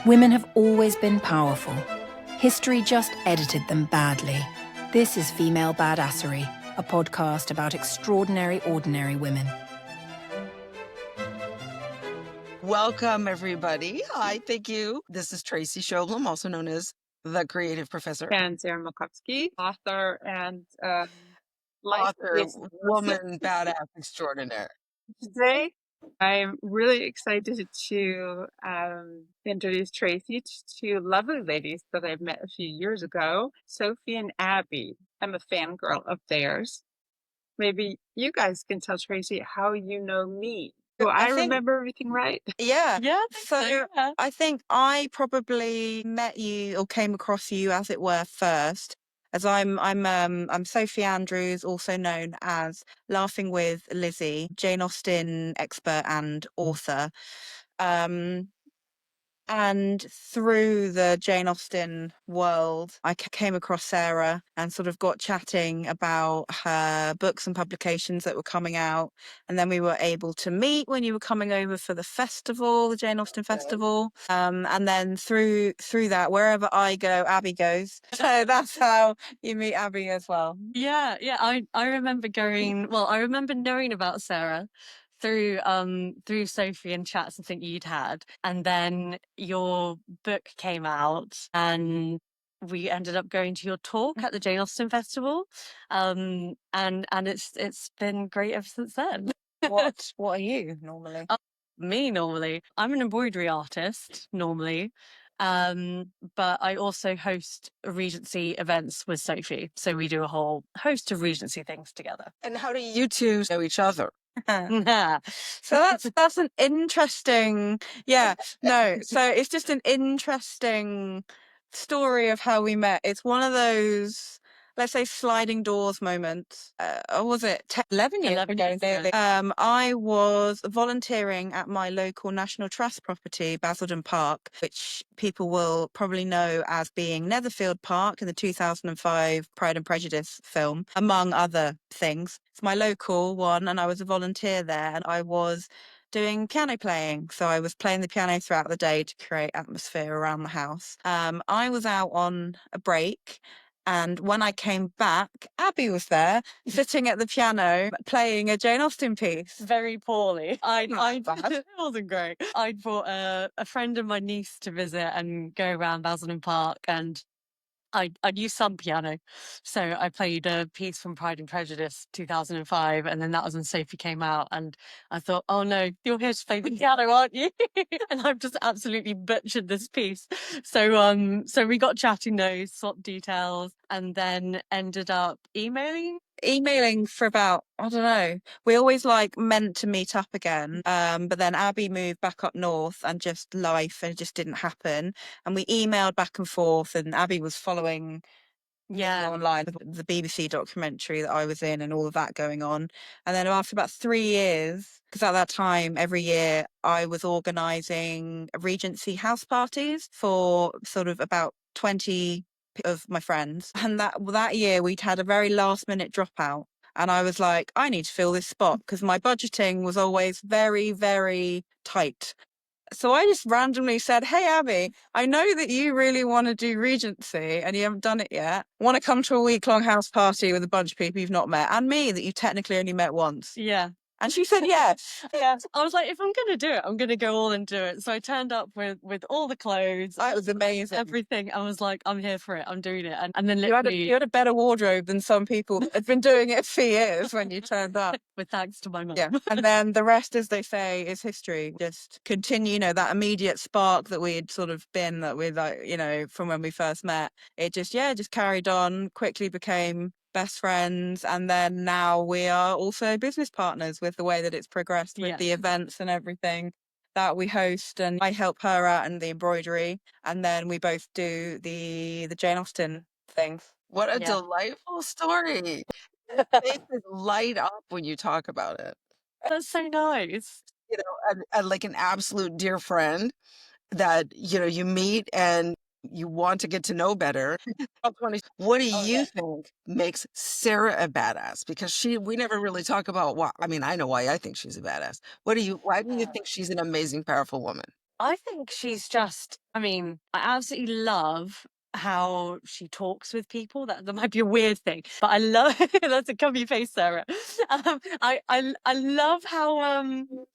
Women have always been powerful. History just edited them badly. This is Female Badassery, a podcast about extraordinary, ordinary women. Welcome, everybody. Hi, thank you. This is Tracy Schoblum, also known as the Creative Professor. And Sarah Makowski, author and Author, woman, badass extraordinaire. Today, I'm really excited to introduce Tracy to two lovely ladies that I've met a few years ago, Sophie and Abbie. I'm a fangirl of theirs. Maybe you guys can tell Tracy how you know me. Do I remember everything right? Yeah. Yeah. I think I probably met you or came across you, as it were, first. As I'm Sophie Andrews, also known as Laughing with Lizzie, Jane Austen expert and author. And through the Jane Austen world, I came across Sarah and sort of got chatting about her books and publications that were coming out. And then we were able to meet when you were coming over for the festival, the Jane Austen Festival. And then through that, wherever I go, Abbie goes. So that's how you meet Abbie as well. Yeah. I remember I remember knowing about Sarah through Sophie and chats I think you'd had, and then your book came out and we ended up going to your talk at the Jane Austen Festival, and it's been great ever since then. What are you normally? Me normally, I'm an embroidery artist normally, but I also host Regency events with Sophie, so we do a whole host of Regency things together. And how do you two know each other? Yeah. So that's an interesting, so it's just an interesting story of how we met. It's one of those, let's say, sliding doors moments. Or was it 11 years 11 ago? years ago. I was volunteering at my local National Trust property, Basildon Park, which people will probably know as being Netherfield Park in the 2005 Pride and Prejudice film, among other things. It's my local one, and I was a volunteer there, and I was doing piano playing. So I was playing the piano throughout the day to create atmosphere around the house. I was out on a break, and when I came back, Abbie was there, sitting at the piano, playing a Jane Austen piece. Very poorly. bad. It wasn't great. I brought a friend and my niece to visit and go around Basildon Park, and I knew some piano. So I played a piece from Pride and Prejudice 2005, and then that was when Sophie came out, and I thought, oh no, you're here to play the piano, aren't you? And I've just absolutely butchered this piece. So we got chatting those, swapped details, and then ended up emailing for about, I don't know, we always meant to meet up again, but then Abbie moved back up north and just life, and it just didn't happen, and we emailed back and forth, and Abbie was following online the BBC documentary that I was in and all of that going on. And then after about 3 years, because at that time every year I was organising Regency house parties for sort of about 20 of my friends, and that year we'd had a very last minute dropout, and I was like, I need to fill this spot because my budgeting was always very, very tight. So I just randomly said, hey, Abbie, I know that you really want to do Regency and you haven't done it yet. Want to come to a week-long house party with a bunch of people you've not met, and me that you technically only met once? Yeah. And she said yes. Yeah. I was like, if I'm going to do it, I'm going to go all and do it. So I turned up with all the clothes. That was amazing. Everything. I was like, I'm here for it. I'm doing it. And then you had a better wardrobe than some people that had been doing it for years when you turned up. With thanks to my mum. Yeah. And then the rest, as they say, is history. Just continue, that immediate spark that we'd sort of been, that we'd from when we first met. It just carried on, quickly became best friends, and then now we are also business partners with the way that it's progressed with the events and everything that we host, and I help her out in the embroidery, and then we both do the Jane Austen things. What a delightful story. Faces light up when you talk about it. That's so nice. Like an absolute dear friend that you meet and you want to get to know better. What do you think makes Sarah a badass? Because we never really talk about I know why I think she's a badass. Why do you think she's an amazing, powerful woman? I think she's just, I mean, I absolutely love how she talks with people. That might be a weird thing, but I love that's a cummy face, Sarah. I love how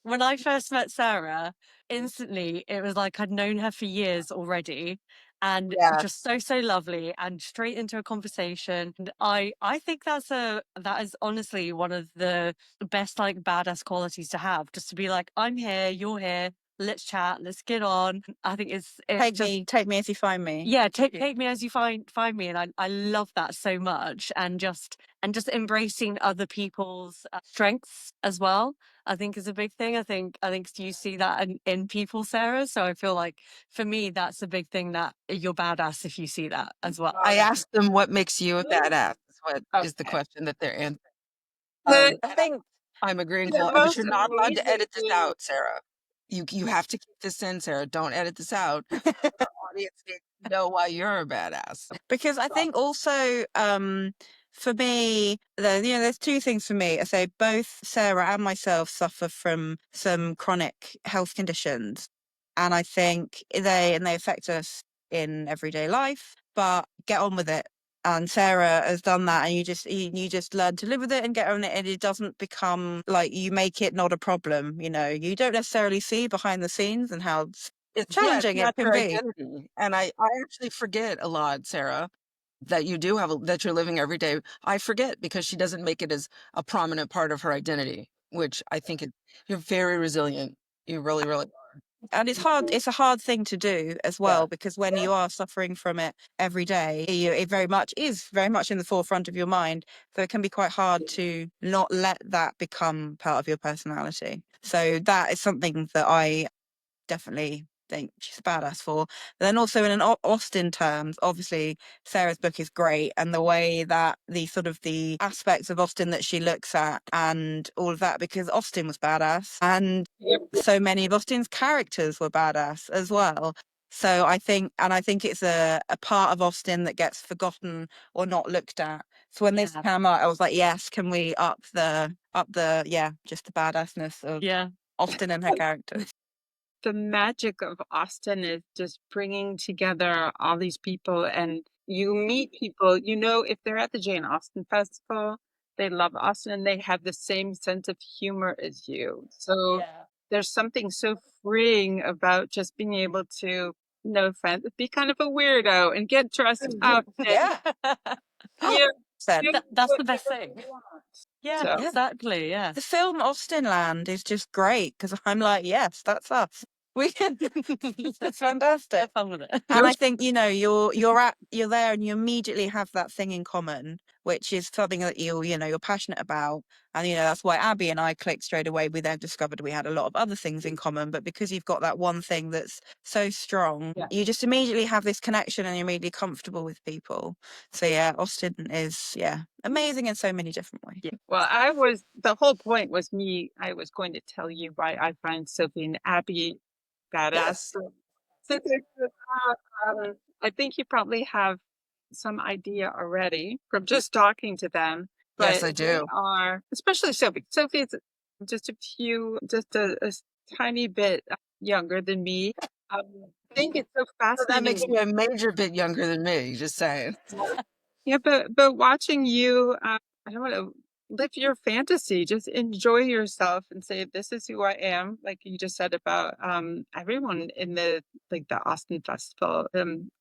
when I first met Sarah, instantly it was like I'd known her for years already. And Yeah. just so lovely and straight into a conversation. And I think that is honestly one of the best like badass qualities to have. Just to be like, I'm here, you're here, let's chat, let's get on. I think it's just Take me as you find me. yeah, take me as you find me, and I love that so much, and just embracing other people's strengths as well. I think is a big thing. I think you see that in people, Sarah. So I feel like for me, that's a big thing, that you're badass if you see that as well. I asked them what makes you a badass. What is the Okay. question that they're answering? The, I think I'm agreeing, the but you're most not allowed to amazing edit this thing, out, Sarah. You have to keep this in, Sarah. Don't edit this out. Our audience needs to know why you're a badass. because I think also for me, there's two things for me. I say both Sarah and myself suffer from some chronic health conditions, and I think they affect us in everyday life. But get on with it. And Sarah has done that, and you just learn to live with it and get on it, and it doesn't become like you make it not a problem. You don't necessarily see behind the scenes and how It's challenging it not can your be. identity. And I actually forget a lot, Sarah, that you do that you're living every day. I forget because she doesn't make it as a prominent part of her identity, which I think you're very resilient. You really, really And it's a hard thing to do as yeah. well, because when you are suffering from it every day, it very much in the forefront of your mind. So it can be quite hard to not let that become part of your personality. So that is something that I definitely think she's a badass for. But then also in an Austen terms, obviously Sarah's book is great, and the way that the aspects of Austen that she looks at and all of that, because Austen was badass, and so many of Austen's characters were badass as well. So I think it's a part of Austen that gets forgotten or not looked at. So when this Yeah. came out, I was like, yes, can we up the just the badassness of Yeah. Austen and her characters. the magic of Austin is just bringing together all these people, and you meet people, if they're at the Jane Austen Festival, they love Austin and they have the same sense of humor as you. So Yeah. there's something so freeing about just being able to, no offense, be kind of a weirdo and get dressed up and, Yeah. you know, Said. do That's the best whatever thing. you want. Yeah, So Yeah. exactly. Yeah. The film Austenland is just great because I'm like, yes, that's us. We can. That's fantastic. Have fun with it. And I think you're there and you immediately have that thing in common, which is something that you're passionate about. And that's why Abbie and I clicked straight away. We then discovered we had a lot of other things in common, but because you've got that one thing that's so strong, Yeah. you just immediately have this connection and you're immediately comfortable with people. So yeah, Austen is amazing in so many different ways. Yeah. Well, the whole point was I was going to tell you why I find Sophie and Abbie badass. Yes. Since it's, I think you probably have some idea already from just talking to them, Yes, but I they do. are, especially Sophie. Sophie is just a tiny bit younger than me. I think it's so So that makes fascinating. you a major bit younger than me, just saying. Yeah, but watching you, I don't want to live your fantasy. Just enjoy yourself and say, "This is who I am." Like you just said about everyone in the Austin Festival.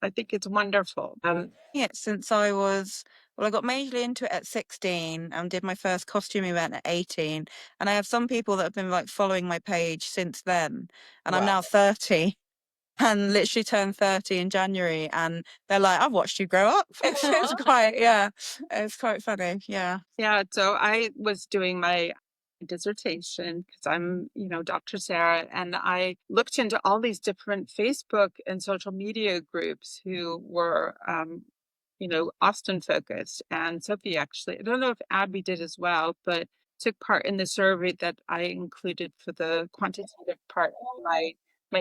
I think it's wonderful. Since I got majorly into it at 16 and did my first costume event at 18. And I have some people that have been like following my page since then. And I'm Wow. now 30 and literally turned 30 in January. And they're like, I've watched you grow up. It's quite funny. Yeah. Yeah, so I was doing my dissertation because I'm, Dr. Sarah, and I looked into all these different Facebook and social media groups who were, Austin focused. And Sophie actually, I don't know if Abbie did as well, but took part in the survey that I included for the quantitative part of my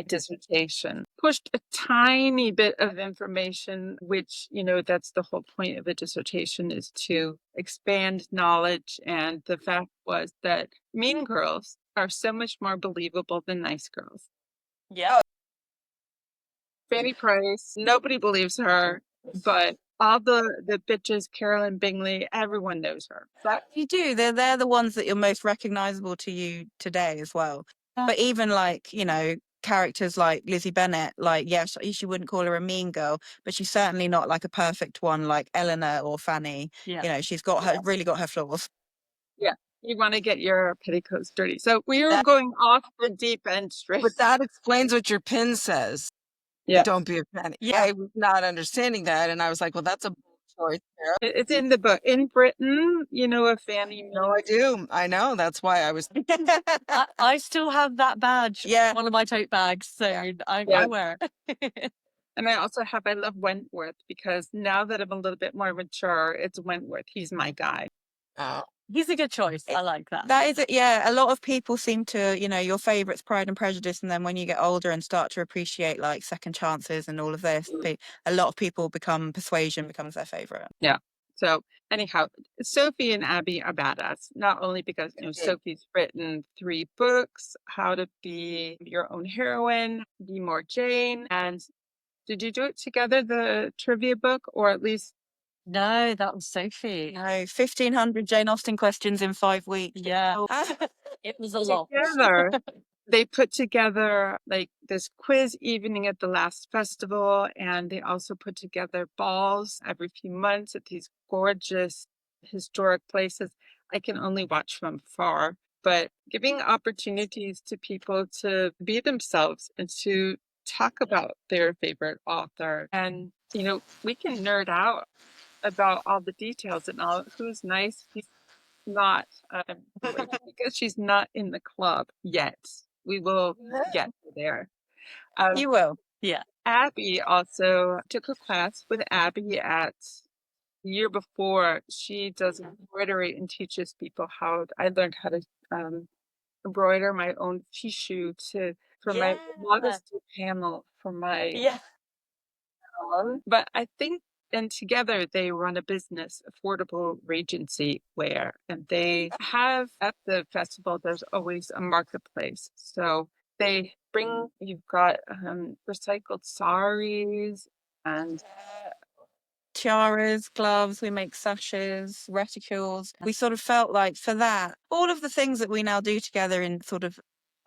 dissertation. Pushed a tiny bit of information, which, that's the whole point of a dissertation, is to expand knowledge. And the fact was that mean girls are so much more believable than nice girls. Yeah. Fanny Price. Nobody believes her, but all the bitches, Carolyn Bingley, everyone knows her. That You do. They're the ones that you're most recognizable to you today as well. But even like, characters like Lizzie Bennet, like, yes, she wouldn't call her a mean girl, but she's certainly not like a perfect one like Eleanor or Fanny. Yeah. She's got really got her flaws. yeah, you want to get your petticoats dirty. So we are going off the deep end straight. But that explains what your pin says. Yeah. Don't be a Fanny. Yeah. I was not understanding that, and I was like, well, that's a bold choice, Sarah. It's in the book. In Britain, a Fanny. No, I do. I know. That's why I was. I still have that badge. Yeah. One of my tote bags. So Yeah. I wear it. And I love Wentworth because now that I'm a little bit more mature, it's Wentworth. He's my guy. Oh. He's a good choice. I like that. That is it. Yeah. A lot of people seem to, your favorites, Pride and Prejudice. And then when you get older and start to appreciate like Second Chances and all of this, a lot of people Persuasion becomes their favorite. Yeah. So anyhow, Sophie and Abbie are badass, not only because Sophie's written 3 books, How to Be Your Own Heroine, Be More Jane. And did you do it together, the trivia book, or at least? No, that was Sophie. No, 1,500 Jane Austen questions in 5 weeks. Yeah. It was a lot. Together, they put together like this quiz evening at the last festival, and they also put together balls every few months at these gorgeous historic places. I can only watch from afar, but giving opportunities to people to be themselves and to talk about their favorite author. And, we can nerd out about all the details and all who's nice, who's not, because she's not in the club yet. We will get there. You will. Yeah. Abbie also took a class with Abbie at the year before. She does embroidery and teaches people how. I learned how to embroider my own tissue for my modesty panel for my. Yeah. But I think, and together they run a business, Affordable Regency Wear, and they have at the festival, there's always a marketplace. So you've got recycled saris and Tiaras, gloves, we make sashes, reticules. We sort of felt like for that, all of the things that we now do together in sort of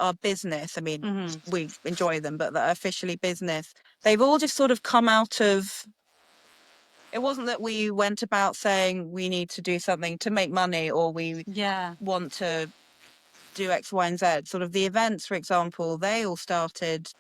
our business, I mean, we enjoy them, but that are officially business, they've all just sort of come out of, it wasn't that we went about saying we need to do something to make money or we want to do X, Y, and Z. Sort of the events, for example, they all started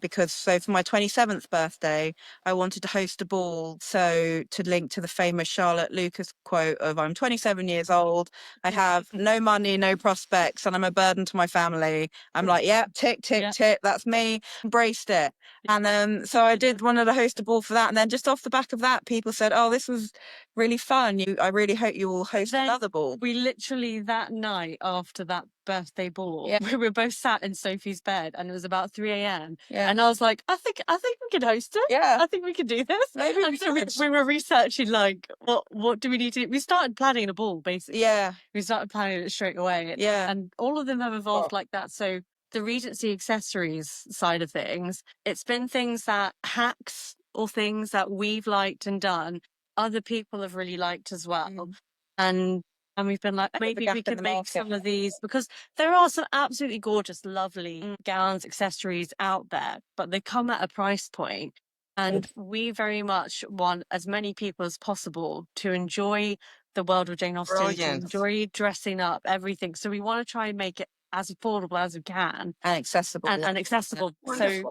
because for my 27th birthday, I wanted to host a ball. So to link to the famous Charlotte Lucas quote of I'm 27 years old, I have no money, no prospects, and I'm a burden to my family. I'm like, yeah, tick, tick, tick, that's me. Embraced it. And so I wanted to host a ball for that. And then just off the back of that, people said, oh, this was really fun. I really hope you will host another ball. We literally that night after that birthday ball, we were both sat in Sophie's bed and it was about 3 a.m. And I was like, I think we could host it. Yeah. I think we could do this. Maybe and so we were researching like what do we need to do? We started planning a ball basically. Yeah. We started planning it straight away. Yeah. And all of them have evolved like that. So the Regency accessories side of things, it's been things that hacks or things that we've liked and done, other people have really liked as well. And we've been like, maybe we could make some of these because there are some absolutely gorgeous, lovely gowns, accessories out there, but they come at a price point. And we very much want as many people as possible to enjoy the world of Jane Austen, to enjoy dressing up, everything. So we want to try and make it as affordable as we can and accessible and accessible. So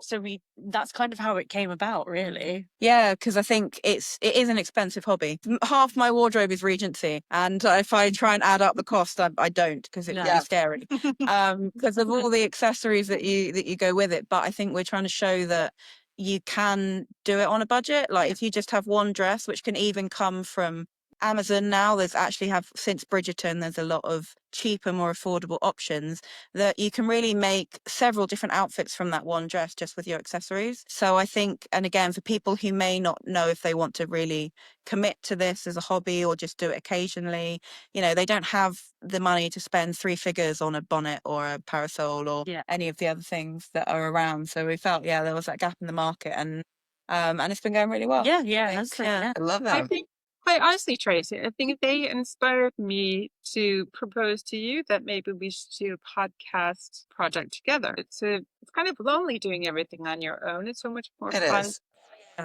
that's kind of how it came about, really. Yeah, because I think it is an expensive hobby. Half my wardrobe is Regency, and if I try and add up the cost, I don't because it's really scary. Because of all the accessories that you go with it. But I think we're trying to show that you can do it on a budget. Like if you just have one dress, which can even come from Amazon now, since Bridgerton, there's a lot of cheaper, more affordable options that you can really make several different outfits from that one dress just with your accessories. So I think, and again, for people who may not know if they want to really commit to this as a hobby or just do it occasionally, they don't have the money to spend 3 figures on a bonnet or a parasol or any of the other things that are around. So we felt, there was that gap in the market, and And it's been going really well. Yeah, I yeah, think. that's Yeah. yeah. I love I that. think, quite honestly, Tracy, I think they inspired me to propose to you that maybe we should do a podcast project together. It's kind of lonely doing everything on your own. It's so much more It fun. is.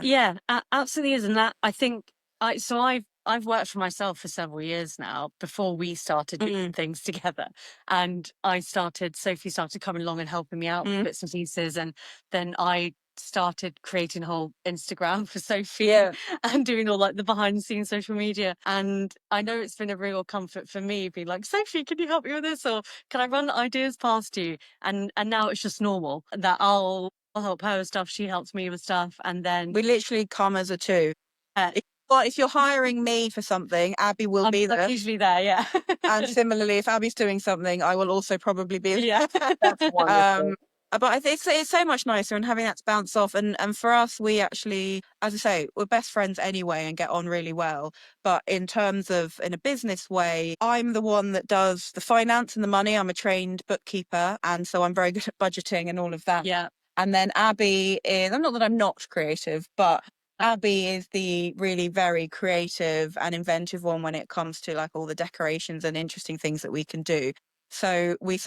Yeah, absolutely is. And that I think I've worked for myself for several years now before we started doing things together. And Sophie started coming along and helping me out with bits and pieces. And then I started creating a whole Instagram for Sophie Yeah. and doing all like the behind the scenes social media. And I know it's been a real comfort for me being like, Sophie, can you help me with this? Or can I run ideas past you? And now it's just normal that I'll help her with stuff, she helps me with stuff, and then We literally come as a two. uh, If you're hiring me for something, Abbie will I'm be there. usually there, yeah. And similarly, if Abby's doing something, I will also probably be there. Yeah. That's wonderful. But I think it's so much nicer and having that to bounce off. And for us, we actually, as I say, we're best friends anyway and get on really well. But in terms of in a business way, I'm the one that does the finance and the money. I'm a trained bookkeeper. And so I'm very good at budgeting and all of that. Yeah. And then Abbie is, I'm not that I'm not creative, but Abbie is the really very creative and inventive one when it comes to like all the decorations and interesting things that we can do. So we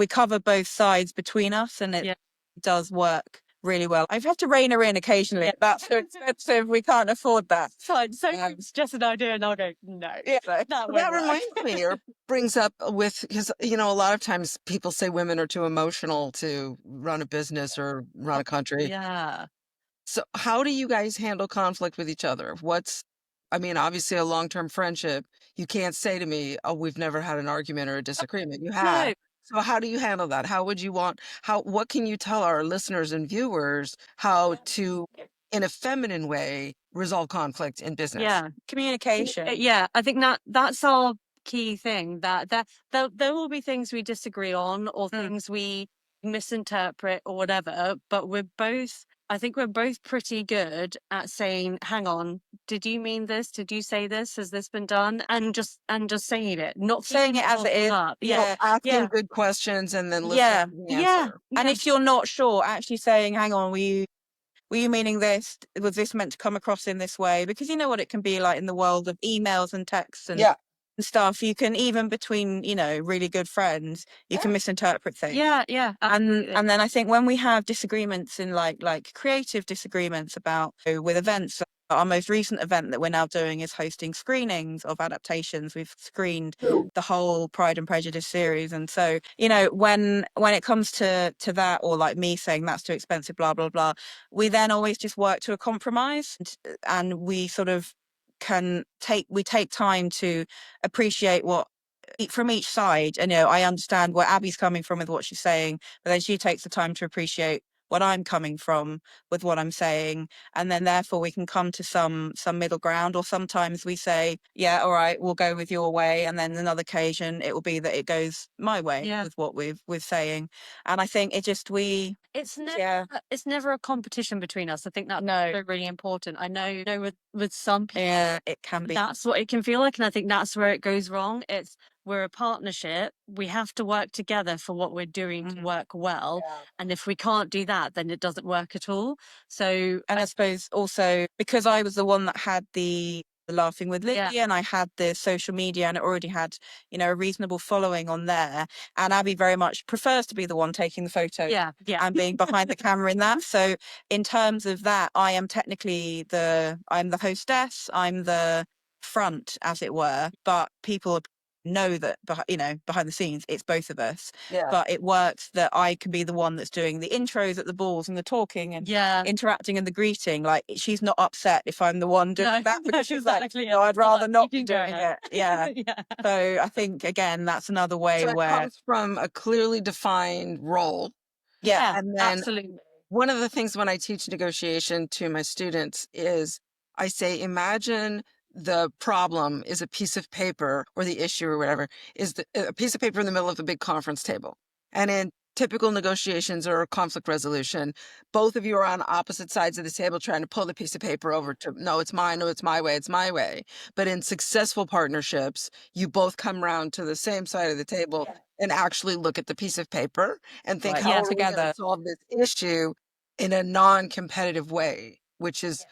cover both sides between us, and it does work really well. I have to rein her in occasionally. That's so expensive. We can't afford that. Fine. So it's just an idea, and I'll go, no. Yeah. That Well, won't that work. reminds me, or brings up with, because, a lot of times people say women are too emotional to run a business or run a country. Yeah. So how do you guys handle conflict with each other? Obviously a long-term friendship, you can't say to me, oh, we've never had an argument or a disagreement. You have. No. So how do you handle that? What can you tell our listeners and viewers how to, in a feminine way, resolve conflict in business? Yeah. Communication. Yeah. I think that's our key thing. That there will be things we disagree on or things we misinterpret or whatever, but I think we're both pretty good at saying, hang on, did you mean this? Did you say this? Has this been done? And just saying it, not Saying it as it is. up. Yeah. Asking good questions and then listening Yeah. to the answer. And if you're not sure, actually saying, hang on, were you meaning this? Was this meant to come across in this way? Because you know what it can be like in the world of emails and texts and stuff. You can, even between, really good friends, you can misinterpret things. Yeah. And then I think when we have disagreements in like creative disagreements about with events, our most recent event that we're now doing is hosting screenings of adaptations. We've screened the whole Pride and Prejudice series. And so, when it comes to that, or like me saying that's too expensive, blah, blah, blah, we then always just work to a compromise, and we sort of take time to appreciate what from each side. And I understand where Abbie's coming from with what she's saying, but then she takes the time to appreciate what I'm coming from with what I'm saying, and then therefore we can come to some middle ground. Or sometimes we say, yeah, all right, we'll go with your way, and then another occasion it will be that it goes my way with what we're saying. And I think it's never a competition between us. I think that's really important. I know with some people, it can be. That's what it can feel like, and I think that's where it goes wrong. We're a partnership. We have to work together for what we're doing to work well. And if we can't do that, then it doesn't work at all. So, and I suppose also because I was the one that had the Laughing with Lily, and I had the social media, and it already had, a reasonable following on there. And Abbie very much prefers to be the one taking the photo and being behind the camera in that. So in terms of that, I am technically I'm the hostess, I'm the front, as it were, but people know that behind the scenes it's both of us. But it works that I can be the one that's doing the intros at the balls and the talking and interacting and the greeting. Like, she's not upset if I'm the one doing that, because she's exactly. like, I'd rather not be doing it. Yeah. So I think again that's another way So where it comes from a clearly defined role. and then Absolutely. One of the things when I teach negotiation to my students is I say, imagine the problem is a piece of paper, or the issue or whatever is a piece of paper in the middle of the big conference table. And in typical negotiations or conflict resolution, both of you are on opposite sides of the table trying to pull the piece of paper over to, no, it's mine, no, it's my way, it's my way. But in successful partnerships, you both come around to the same side of the table and actually look at the piece of paper and think, how are we going to solve this issue in a non-competitive way? which is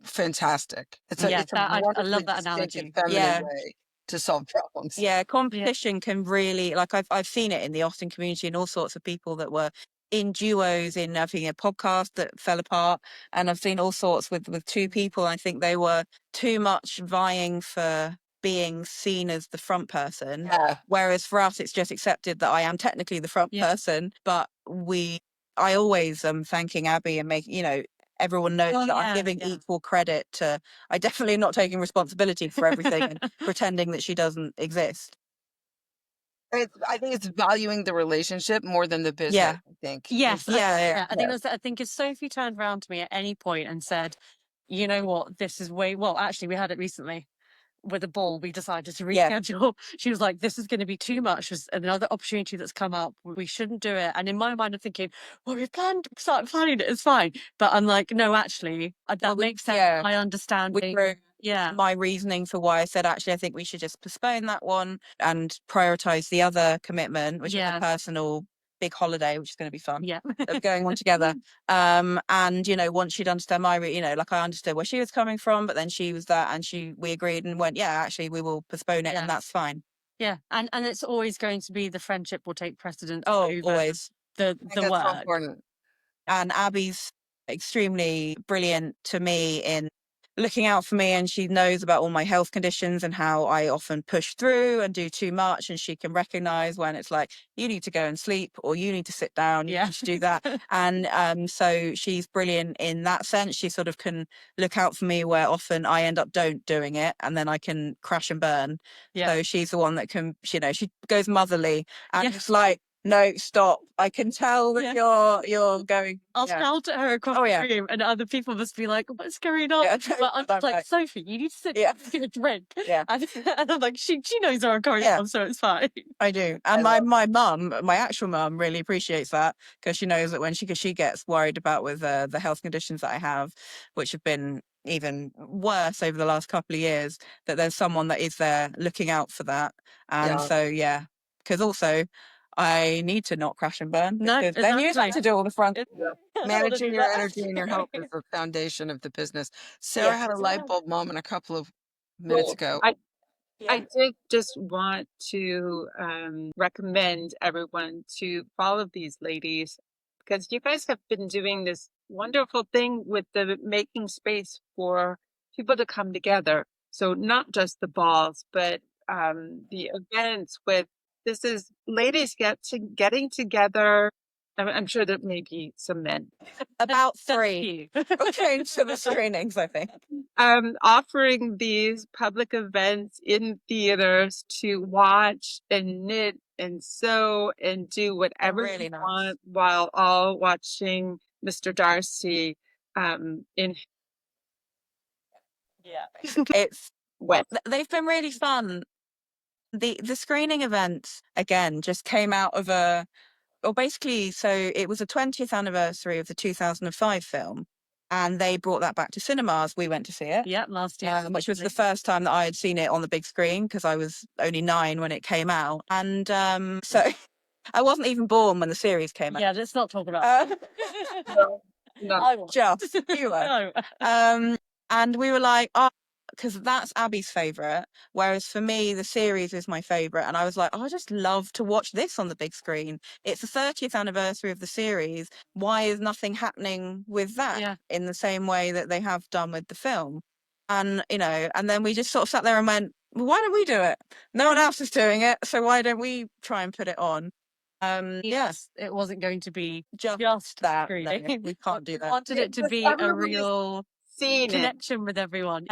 fantastic. It's a Yeah, it's a that I wonderfully love that distinct and analogy. feminine Yeah. way to solve problems. Yeah, Yeah. competition can really, like, I've seen it in the Austen community and all sorts of people that were in duos in, I think, a podcast that fell apart, and I've seen all sorts with two people. I think they were too much vying for being seen as the front person, Yeah. whereas for us it's just accepted that I am technically the front Yeah. person, but I always am thanking Abbie and making, everyone knows Oh, that I'm yeah, giving yeah. equal credit to. I definitely am not taking responsibility for everything and pretending that she doesn't exist. I think it's valuing the relationship more than the business, Yeah. I think. Yes, Yeah. I think I think if Sophie turned around to me at any point and said, "You know what? This is way well." Actually, we had it recently with a ball. We decided to Yeah. reschedule. She was like, "This is going to be too much. There's another opportunity that's come up. We shouldn't do it." And in my mind, I'm thinking, "Well, we've started planning it. It's fine." But I'm like, "No, actually, that makes sense. yeah. I understand." Yeah. My reasoning for why I said, actually, I think we should just postpone that one and prioritize the other commitment, which is a personal big holiday, which is going to be fun. Yeah. Of going on together. And, once she'd understand like I understood where she was coming from, but then she was that, and we agreed and went, yeah, actually, we will postpone it, and that's fine. Yeah. And it's always going to be the friendship will take precedence Oh, over always. the That's so work. important. And Abbie's extremely brilliant to me in looking out for me, and she knows about all my health conditions and how I often push through and do too much, and she can recognize when it's like, you need to go and sleep, or you need to sit down, you need to do that. And so she's brilliant in that sense. She sort of can look out for me where often I end up doing it, and then I can crash and burn. So she's the one that can, she goes motherly, and it's like, no, stop. I can tell that you're going. I'll shout at her across the room, and other people must be like, "What's going on?" But I'm just like, "Sophie, you need to sit down and get a drink." And I'm like, she knows where I'm coming from, so it's fine. I do. And my mum, my actual mum, really appreciates that, because she knows that when she gets worried about with the health conditions that I have, which have been even worse over the last couple of years, that there's someone that is there looking out for that. And so, because also I need to not crash and burn, because then you have to do all the front. Managing your energy and your health is the foundation of the business. Sarah had a light bulb moment a couple of minutes ago. I did just want to recommend everyone to follow these ladies, because you guys have been doing this wonderful thing with the making space for people to come together. So not just the balls, but the events this is ladies getting together. I'm sure there may be some men. About 3. We'll change to the screenings, I think. Offering these public events in theaters to watch and knit and sew and do whatever you want while all watching Mr. Darcy in It's they've been really fun. The screening events again just came out of basically, so it was the 20th anniversary of the 2005 film, and they brought that back to cinemas. We went to see it. Last year. Which was the first time that I had seen it on the big screen, because I was only 9 when it came out. And so I wasn't even born when the series came out. Yeah, let's not talk about it. no. I was just, you were. And we were like, because that's Abbie's favourite, whereas for me, the series is my favourite. And I was like, I just love to watch this on the big screen. It's the 30th anniversary of the series. Why is nothing happening with that in the same way that they have done with the film? And, and then we just sort of sat there and went, well, why don't we do it? No one else is doing it, so why don't we try and put it on? Yes, it wasn't going to be just that. No, screening. we can't do that. Wanted it to be a real connection with everyone.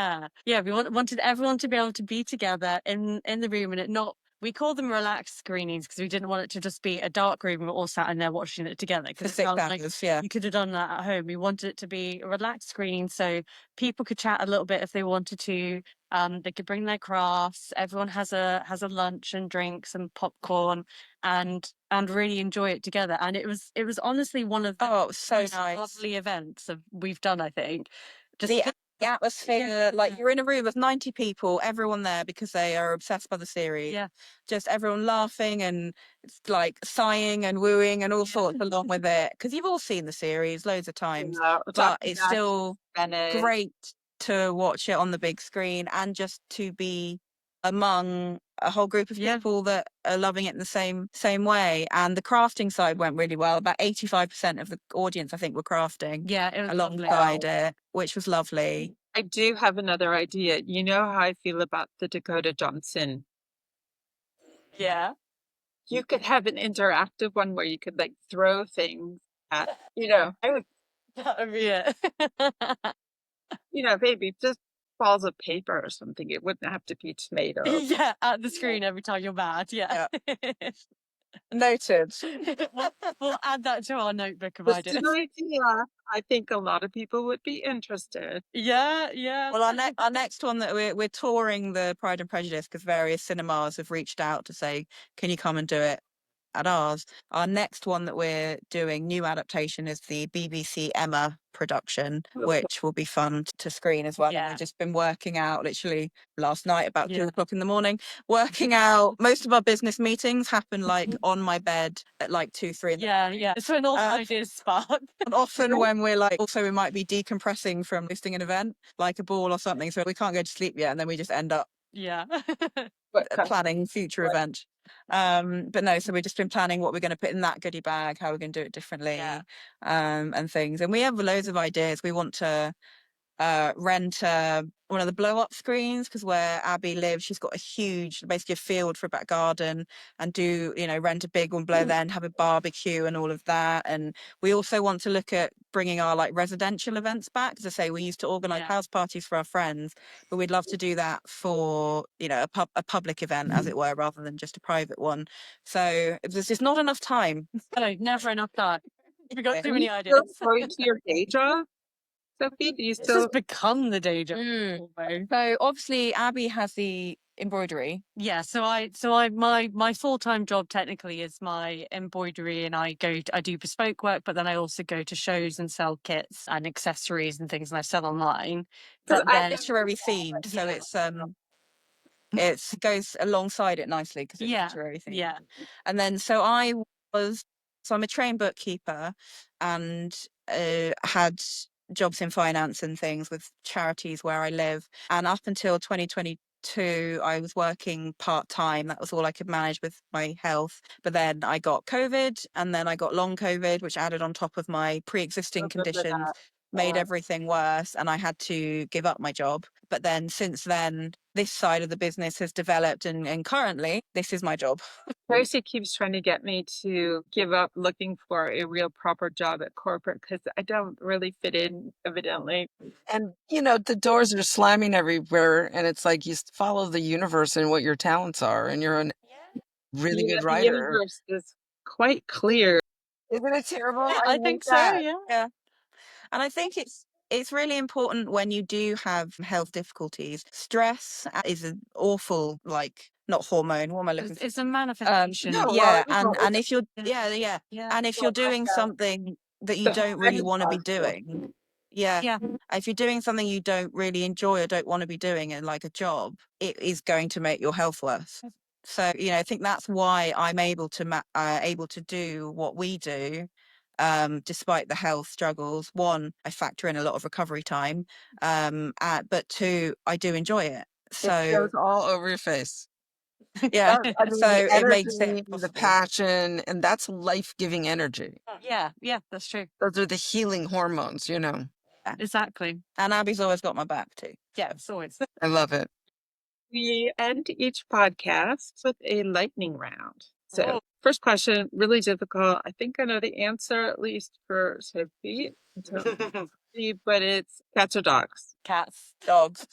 We wanted everyone to be able to be together in the room, and it not. We call them relaxed screenings because we didn't want it to just be a dark room and we're all sat in there watching it together. Because it sounds like you could have done that at home. We wanted it to be a relaxed screening so people could chat a little bit if they wanted to. They could bring their crafts. Everyone has a lunch and drinks and popcorn, and really enjoy it together. And it was honestly one of the most lovely events we've done, I think. the atmosphere, like you're in a room of 90 people, everyone there because they are obsessed by the series. Yeah. Just everyone laughing and like sighing and wooing and all sorts along with it. Because you've all seen the series loads of times, but it's still great to watch it on the big screen and just to be among a whole group of people that are loving it in the same way. And the crafting side went really well. About 85% of the audience, I think, were crafting Yeah, it was lovely. alongside it, which was lovely. I do have another idea. You know how I feel about the Dakota Johnson. Yeah. You could have an interactive one where you could like throw things at, I would, That would be it. maybe just balls of paper or something. It wouldn't have to be tomatoes. Yeah, at the screen every time you're mad. Yeah. Noted. We'll add that to our notebook of Just ideas. an idea. I think a lot of people would be interested. Yeah, yeah. Well, our next one that we're touring the Pride and Prejudice because various cinemas have reached out to say, can you come and do it at ours? Our next one that we're doing, new adaptation, is the BBC Emma production, which will be fun to screen as well. And we've just been working out literally last night about 2 o'clock in the morning, working out most of our business meetings happen like on my bed at like 2, 3. Yeah. So an awesome ideas spark. And often when we're like, also we might be decompressing from hosting an event, like a ball or something, so we can't go to sleep yet, and then we just end up planning future event. But no, so we've just been planning what we're going to put in that goodie bag, how we're going to do it differently, and things. And we have loads of ideas. We want to rent one of the blow up screens because where Abbie lives, she's got a huge, basically a field for a back garden, and rent a big one, blow then have a barbecue and all of that. And we also want to look at bringing our like residential events back. As I say, we used to organise house parties for our friends, but we'd love to do that for a public event, as it were, rather than just a private one. So there's just not enough time. No, never enough time. We've got too Are many you ideas. still going to your day job, Sophie? Do you This has still? become the day job. So obviously Abbie has the embroidery. Yeah, my full-time job technically is my embroidery, and I do bespoke work, but then I also go to shows and sell kits and accessories and things, and I sell online. But But then literary themed, so it goes alongside it nicely because it's literary themed. Yeah. And then I'm a trained bookkeeper and had jobs in finance and things with charities where I live. And up until 2022, I was working part-time. That was all I could manage with my health. But then I got COVID, and then I got long COVID, which added on top of my pre-existing conditions, made everything worse, and I had to give up my job. But then since then, this side of the business has developed, and currently this is my job. Tracy keeps trying to get me to give up looking for a real proper job at corporate because I don't really fit in, evidently. And, the doors are slamming everywhere, and it's like you follow the universe and what your talents are, and you're a really good The writer. universe is quite clear. Isn't it terrible? I think so, Yeah. And I think it's really important when you do have health difficulties. Stress is an awful, like, not hormone. What am I looking for? It's a manifestation. And if you're and if you're doing something that you don't really want to be doing, if you're doing something you don't really enjoy or don't want to be doing, and like a job, it is going to make your health worse. So I think that's why I'm able to do what we do. Despite the health struggles, one, I factor in a lot of recovery time, but two, I do enjoy it. So it goes all over your face. Yeah, I mean, so the it makes energy, it the possible. passion, and that's life-giving energy. Yeah, that's true. Those are the healing hormones, Exactly. And Abbie's always got my back too. Yeah, it's always. I love it. We end each podcast with a lightning round. So, first question, really difficult. I think I know the answer, at least for Sophie. But it's cats or dogs? Cats. Dogs.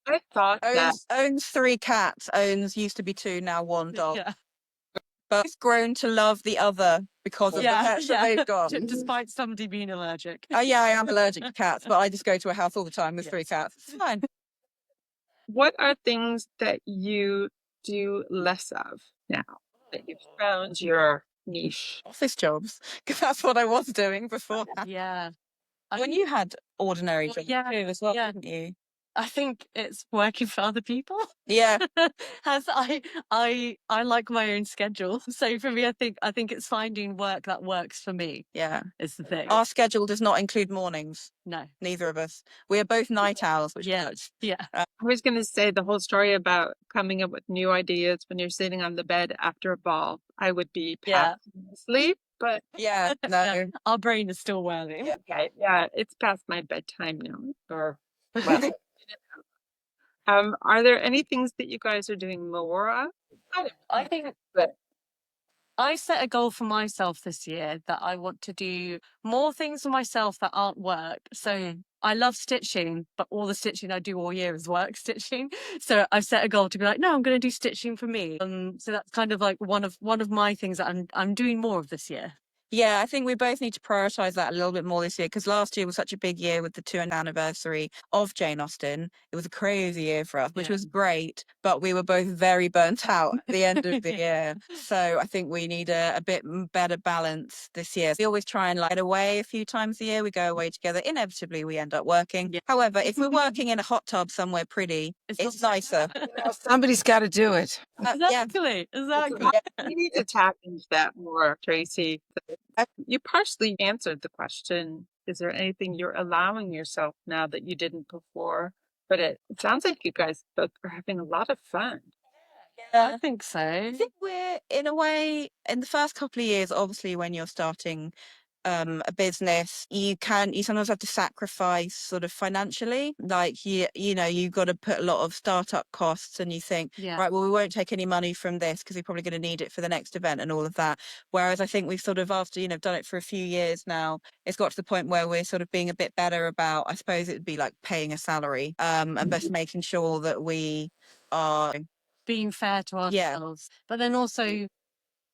I thought that. Owns 3 cats. Used to be 2, now 1 dog. Yeah. But he's grown to love the other because of the pets that they've got. Despite somebody being allergic. I am allergic to cats, but I just go to a house all the time with 3 cats. It's fine. What are things that you do less of now that you've found your niche? Office jobs, because that's what I was doing before. Yeah. When you had ordinary jobs yeah, too as well, yeah. didn't you? I think it's working for other people. Yeah. As I like my own schedule. So for me, I think it's finding work that works for me Yeah. is the thing. Our schedule does not include mornings. No. Neither of us. We are both night owls, which Yeah. hurts. Yeah. I was going to say the whole story about coming up with new ideas when you're sitting on the bed after a ball. I would be Yeah. past sleep, but Yeah. No. Our brain is still whirling. okay, yeah, it's past my bedtime now. Or well, are there any things that you guys are doing more of? I think But I set a goal for myself this year that I want to do more things for myself that aren't work. So I love stitching, but all the stitching I do all year is work stitching. So I've set a goal to be like, no, I'm going to do stitching for me. So that's kind of like one of my things that I'm doing more of this year. Yeah, I think we both need to prioritise that a little bit more this year because last year was such a big year with the 2nd anniversary of Jane Austen. It was a crazy year for us, which Yeah. was great, but we were both very burnt out at the end of the year. So I think we need a bit better balance this year. We always try and like get away a few times a year. We go away together. Inevitably, we end up working. Yeah. However, if we're working in a hot tub somewhere pretty, it's nicer. Somebody's got to do it. Yeah. Exactly. we need to tap into that more, Tracy. You partially answered the question. Is there anything you're allowing yourself now that you didn't before? But it sounds like you guys both are having a lot of fun. I think so. I think we're in a way in the first couple of years, obviously when you're starting a business, you sometimes have to sacrifice sort of financially. Like you know, you've got to put a lot of startup costs and you think, Yeah. right, well, we won't take any money from this because we're probably going to need it for the next event and all of that. Whereas I think we've sort of after, you know, done it for a few years now, it's got to the point where we're sort of being a bit better about, I suppose it would be like paying a salary, and just making sure that we are Being fair to ourselves, but then also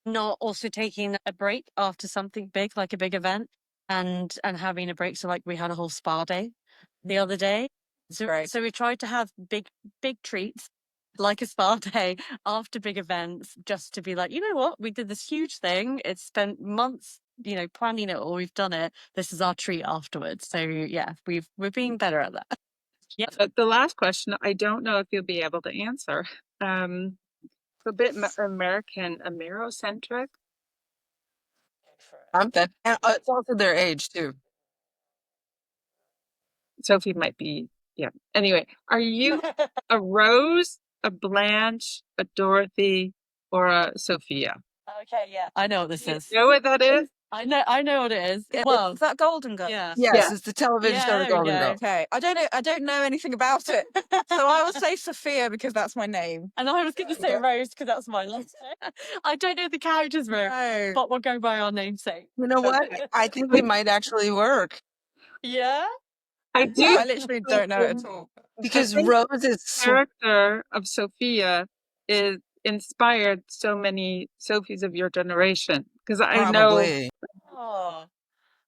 not also taking a break after something big, like a big event, and having a break. So like we had a whole spa day the other day. So we tried to have big treats like a spa day after big events, just to be like, you know what, we did this huge thing. It's spent months, you know, planning it all. We've done it. This is our treat afterwards. So yeah, we're being better at that. Yeah. The last question, I don't know if you'll be able to answer. A bit American, Amerocentric. And it's also their age too. Sophie might be, yeah. Anyway, are you a Rose, a Blanche, a Dorothy, or a Sophia? Okay, yeah. I know what this is. You know what that is? I know what it is. Well, is that Golden Girl? Yeah. Yes, it's the television show, The there we Golden go. Girl. Okay, I don't know anything about it, so I will say Sophia because that's my name. And I was going to say Rose because that's my last name. I don't know the characters very, No. but we'll go by our namesake. You know what? I think they might actually work Yeah. I do. I literally don't know it at all. because think Rose is Character of Sophia is inspired so many Sophies of your generation because probably. Oh.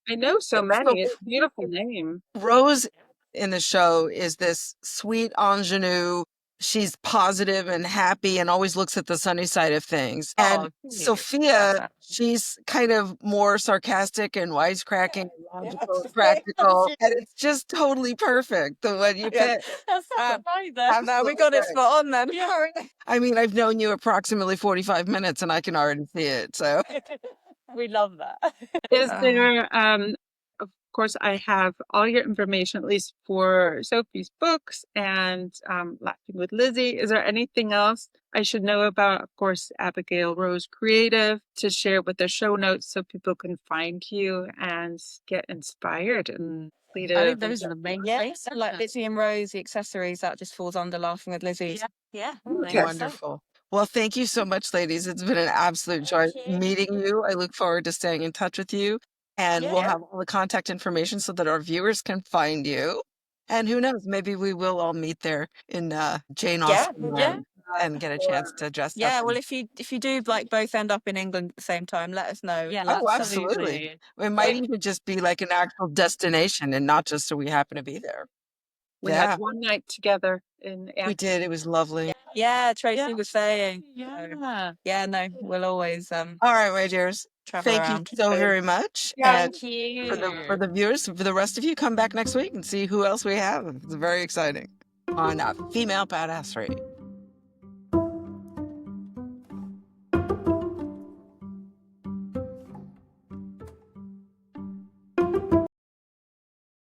I know so So many. It's a beautiful name. Rose in the show is this sweet ingenue. She's positive and happy and always looks at the sunny side of things. And Sophia, she's kind of more sarcastic and wisecracking, logical, and practical. And it's just totally perfect, the one you Yeah. picked. That's right there. And now we got it spot on then. I mean, I've known you approximately 45 minutes and I can already see it. So We love that. Is there, of course, I have all your information, at least for Sophie's books and Laughing with Lizzie. Is there anything else I should know about, of course, Abigail Rose Creative to share with the show notes so people can find you and get inspired and lead I a think those are the main things. So like Lizzie and Rose, the accessories, that just falls under Laughing with Lizzie. Yeah. wonderful. Well, thank you so much, ladies. It's been an absolute joy meeting you. I look forward to staying in touch with you. And we'll have all the contact information so that our viewers can find you. And who knows, maybe we will all meet there in Jane Austen land and get a chance to dress up. Yeah, well, if you do like both end up in England at the same time, let us know. Yeah. Oh, absolutely. It might even just be like an actual destination and not just so we happen to be there. We Yeah. had one night together in We did. It was lovely. Yeah, Tracy Yeah. was saying. So, Yeah. yeah, no, we'll always All right, my dears. travel Thank you around. so very much. And Thank you. for the viewers, for the rest of you, come back next week and see who else we have. It's very exciting on Female Badassery.